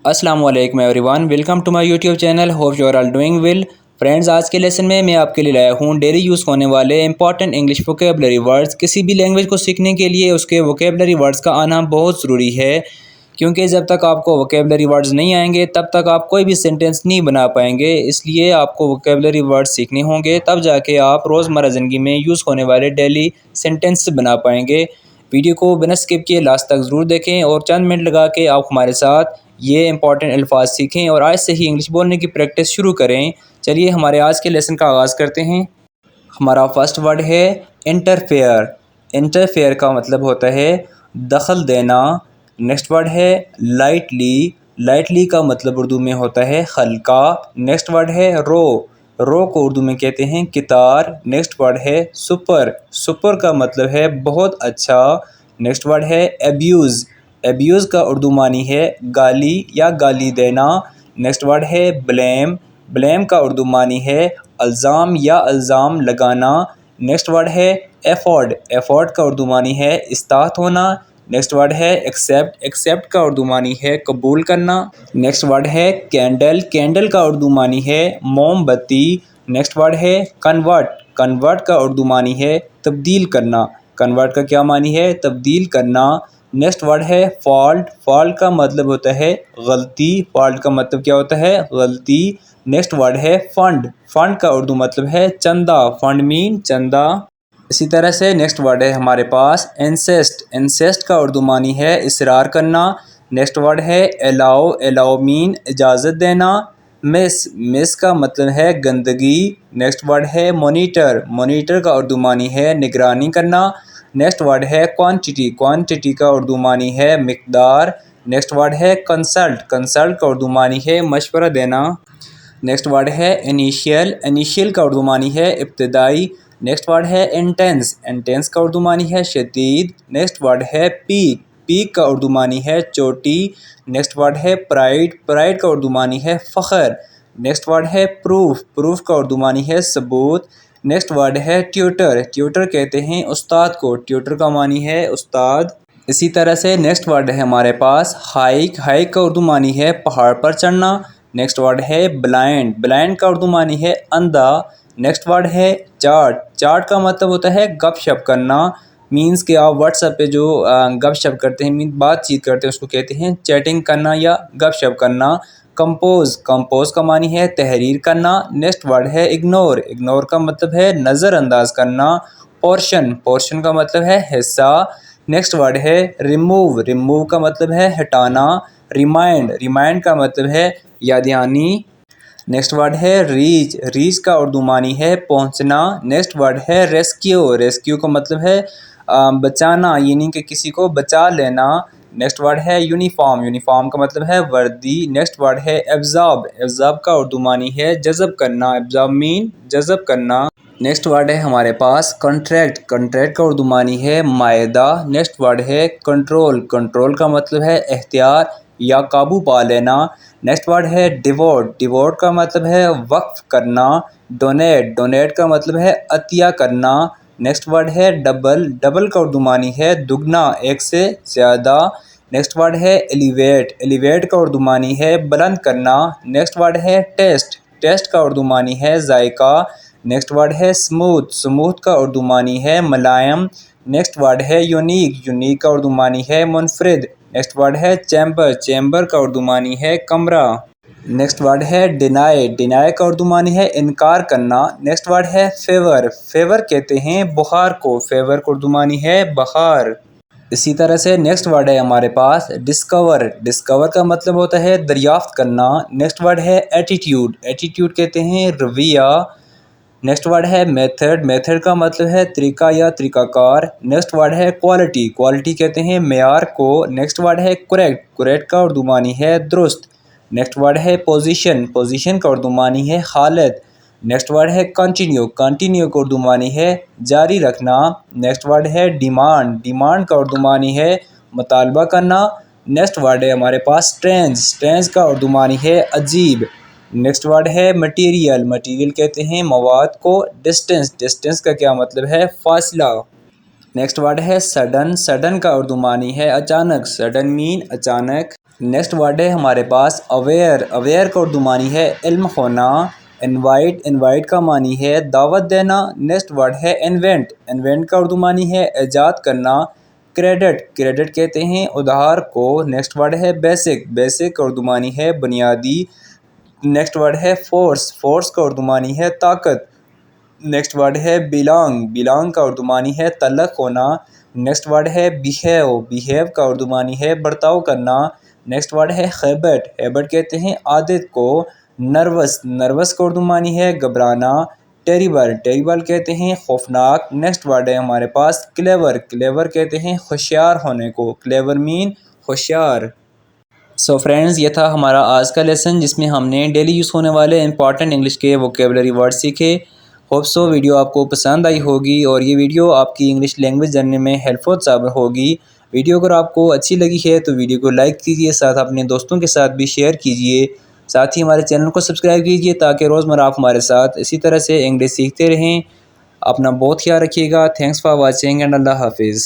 अस्सलाम वालेकुम everyone, welcome to my YouTube channel. Hope you are all doing well. Friends, आज के lesson में मैं आपके लिए लाया हूँ डेली यूज़ होने वाले इंपॉर्टेंट इंग्लिश वोकेबलरी वर्ड्स। किसी भी लैंग्वेज को सीखने के लिए उसके वोकेबलरी वर्ड्स का आना बहुत ज़रूरी है, क्योंकि जब तक आपको वोकेबलरी वर्ड्स नहीं आएंगे तब तक आप कोई भी सेंटेंस नहीं बना पाएंगे। इसलिए आपको वोकेबलरी वर्ड्स सीखने होंगे, तब जाके आप रोज़मर्रा ज़िंदगी में यूज़ होने वाले डेली सेंटेंस बना पाएंगे। वीडियो को बिना स्किप किए लास्ट तक ज़रूर देखें और चंद मिनट लगा के आप हमारे साथ ये इंपॉर्टेंट अल्फाज सीखें और आज से ही इंग्लिश बोलने की प्रैक्टिस शुरू करें। चलिए हमारे आज के लेसन का आगाज़ करते हैं। हमारा फर्स्ट वर्ड है इंटरफेयर। इंटरफेयर का मतलब होता है दखल देना। नेक्स्ट वर्ड है लाइटली। लाइटली का मतलब उर्दू में होता है हल्का। नेक्स्ट वर्ड है रो। रो को उर्दू में कहते हैं कितार। नेक्स्ट वर्ड है सुपर। सुपर का मतलब है बहुत अच्छा। नेक्स्ट वर्ड है एब्यूज़। एब्यूज़ का उर्दू मानी है गाली या गाली देना। नेक्स्ट वर्ड है ब्लेम। ब्लेम का उर्दू मानी है अल्ज़ाम या अल्ज़ाम लगाना। नेक्स्ट वर्ड है एफोर्ड। एफोर्ड का उर्दू मानी है इस्तात होना। नेक्स्ट वर्ड है एक्सेप्ट। एक्सेप्ट का उर्दू मानी है कबूल करना। नेक्स्ट वर्ड है कैंडल। कैंडल का उर्दू मानी है मोमबत्ती। नेक्स्ट वर्ड है कन्वर्ट। कन्वर्ट का उर्दू मानी है तब्दील करना। कन्वर्ट का क्या मानी है? तब्दील करना। नेक्स्ट वर्ड है फॉल्ट। फॉल्ट का मतलब होता है गलती। फॉल्ट का मतलब क्या होता है? गलती। नेक्स्ट वर्ड है फंड। फंड का उर्दू मतलब है चंदा। फंड मीन चंदा। इसी तरह से नेक्स्ट वर्ड है हमारे पास इंसेस्ट। इंसेस्ट का उर्दू मानी है इसरार करना। नेक्स्ट वर्ड है एलाओ। एलाओ मीन इजाज़त देना। मिस। मिस का मतलब है गंदगी। नेक्स्ट वर्ड है मोनीटर। मोनीटर का उर्दू मानी है निगरानी करना। नेक्स्ट वर्ड है क्वांटिटी। क्वांटिटी का उर्दू मानी है मिकदार। नेक्स्ट वर्ड है कंसल्ट। कंसल्ट का उर्दू मानी है मशवरा देना। नेक्स्ट वर्ड है इनिशियल। इनिशियल का उर्दू मानी है इब्तदाई। नेक्स्ट वर्ड है इंटेंस। इंटेंस का उर्दू मानी है शदीद। नेक्स्ट वर्ड है पीक। पीक का उर्दू मानी है चोटी। नेक्स्ट वर्ड है प्राइड। प्राइड का उर्दू मानी है फ़ख्र। नेक्स्ट वर्ड है प्रूफ। प्रूफ का उर्दू मानी है सबूत। नेक्स्ट वर्ड है ट्यूटर। ट्यूटर कहते हैं उस्ताद को। ट्यूटर का मानी है उस्ताद। इसी तरह से नेक्स्ट वर्ड है हमारे पास हाइक। हाइक का उर्दू मानी है पहाड़ पर चढ़ना। नेक्स्ट वर्ड है ब्लाइंड। ब्लाइंड का उर्दू मानी है अंधा। नेक्स्ट वर्ड है चार्ट। चार्ट का मतलब होता है गपशप करना। मीन्स कि आप व्हाट्सएप पे जो गपशप करते हैं, मीन बातचीत करते हैं, उसको कहते हैं चैटिंग करना या गपशप करना। कंपोज। कंपोज का मानी है तहरीर करना। नेक्स्ट वर्ड है इग्नोर। इग्नोर का मतलब है नज़रअंदाज करना। पोर्शन। पोर्शन का मतलब है हिस्सा। नेक्स्ट वर्ड है रिमूव। रिमूव का मतलब है हटाना। रिमाइंड। रिमाइंड का मतलब है याद दहानी। नेक्स्ट वर्ड है रीच। रीच का उर्दू मानी है पहुंचना। नेक्स्ट वर्ड है रेस्क्यू। रेस्क्यू का मतलब है बचाना, यानी कि किसी को बचा लेना। नेक्स्ट वर्ड है यूनिफॉर्म। यूनिफॉर्म का मतलब है वर्दी। नेक्स्ट वर्ड है एब्जॉर्ब। एब्जॉर्ब का उर्दू मानी है जज़ब करना। एब्जॉर्ब मीन जज़ब करना। नेक्स्ट वर्ड है हमारे पास कॉन्ट्रैक्ट। कॉन्ट्रैक्ट का उर्दू मानी है मायदा। नेक्स्ट वर्ड है कंट्रोल। कंट्रोल का मतलब है एख्तियार या काबू पा लेना। नेक्स्ट वर्ड है डिवोट। डिवोट का मतलब है वक्फ करना। डोनेट। डोनेट का मतलब है अतिया करना। नेक्स्ट वर्ड है डबल। डबल का उर्दू मानी है दुगना, एक से ज़्यादा। नेक्स्ट वर्ड है एलिवेट। एलिवेट का उर्दू मानी है बुलंद करना। नेक्स्ट वर्ड है टेस्ट। टेस्ट का उर्दू मानी है जायका। नेक्स्ट वर्ड है स्मूथ। स्मूथ का उर्दू मानी है मुलायम। नेक्स्ट वर्ड है यूनिक। यूनिक का उर्दू मानी है मुनफरिद। नेक्स्ट वर्ड है चैम्बर। चैम्बर का उर्दू मानी है कमरा। नेक्स्ट वर्ड है डिनाई। डिनाई का उर्दू मानी है इनकार करना। नेक्स्ट वर्ड है फेवर। फेवर कहते हैं बुखार को। फेवर का उर्दू मानी है बखार। इसी तरह से नेक्स्ट वर्ड है हमारे पास डिस्कवर। डिस्कवर का मतलब होता है दरियाफ्त करना। नेक्स्ट वर्ड है एटीट्यूड। एटीट्यूड कहते हैं रवैया। नेक्स्ट वर्ड है मेथड। मेथड का मतलब है तरीका या तरीकाकार। नेक्स्ट वर्ड है क्वालिटी। क्वालिटी कहते हैं मेयार को। नेक्स्ट वर्ड है करेक्ट। करेक्ट का उर्दू मानी है दुरुस्त। नेक्स्ट वर्ड है पोजीशन। पोजीशन का उर्दू मानी है हालत। नेक्स्ट वर्ड है कंटिन्यू। कंटिन्यू का उर्दू मानी है जारी रखना। नेक्स्ट वर्ड है डिमांड। डिमांड का उर्दू मानी है मुतालबा करना। नेक्स्ट वर्ड है हमारे पास स्ट्रेंज। स्ट्रेंज का उर्दू मानी है अजीब। नेक्स्ट वर्ड है मटेरियल। मटेरियल कहते हैं मवाद को। डिस्टेंस। डिस्टेंस का क्या मतलब है? फासला। नेक्स्ट वर्ड है सडन। सडन का उर्दू मानी है अचानक। सडन मीन अचानक। نیکسٹ ورڈ ہے ہمارے پاس اویئر. اویئر کا اردو معنی ہے علم ہونا. انوائٹ. انوائٹ کا معنی ہے دعوت دینا. نیکسٹ ورڈ ہے انوینٹ. انوینٹ کا اردو معنی ہے ایجاد کرنا. کریڈٹ. کریڈٹ کہتے ہیں ادھار کو. نیکسٹ ورڈ ہے بیسک. بیسک کا اردو معنی ہے بنیادی. نیکسٹ ورڈ ہے فورس. فورس کا اردو معنی ہے طاقت. نیکسٹ ورڈ ہے بیلانگ. بیلانگ کا اردو معنی ہے تعلق ہونا. نیکسٹ ورڈ ہے بیہیو. بیہیو کا اردو معنی ہے برتاؤ کرنا. نیکسٹ ورڈ ہے ہیبٹ. ہیبٹ کہتے ہیں عادت کو. نروس. نروس کا اردو معنی ہے گھبرانا. ٹیریبل. ٹیریبل کہتے ہیں خوفناک. نیکسٹ ورڈ ہے ہمارے پاس کلیور. کلیور کہتے ہیں ہوشیار ہونے کو. کلیور مین ہوشیار. سو فرینڈز یہ تھا ہمارا آج کا لیسن جس میں ہم نے ڈیلی یوز ہونے والے امپورٹنٹ انگلش کے ووکیبلری ورڈ سیکھے. ہوپ سو ویڈیو آپ کو پسند آئی ہوگی اور یہ ویڈیو آپ کی انگلش لینگویج جاننے میں ہیلپ فل ثابت ہوگی. ویڈیو اگر آپ کو اچھی لگی ہے تو ویڈیو کو لائک کیجیے, ساتھ اپنے دوستوں کے ساتھ بھی شیئر کیجیے. ساتھ ہی ہمارے چینل کو سبسکرائب کیجیے تاکہ روزمرہ آپ ہمارے ساتھ اسی طرح سے انگلش سیکھتے رہیں. اپنا بہت خیال رکھیے گا. تھینکس فار واچنگ اینڈ اللہ حافظ.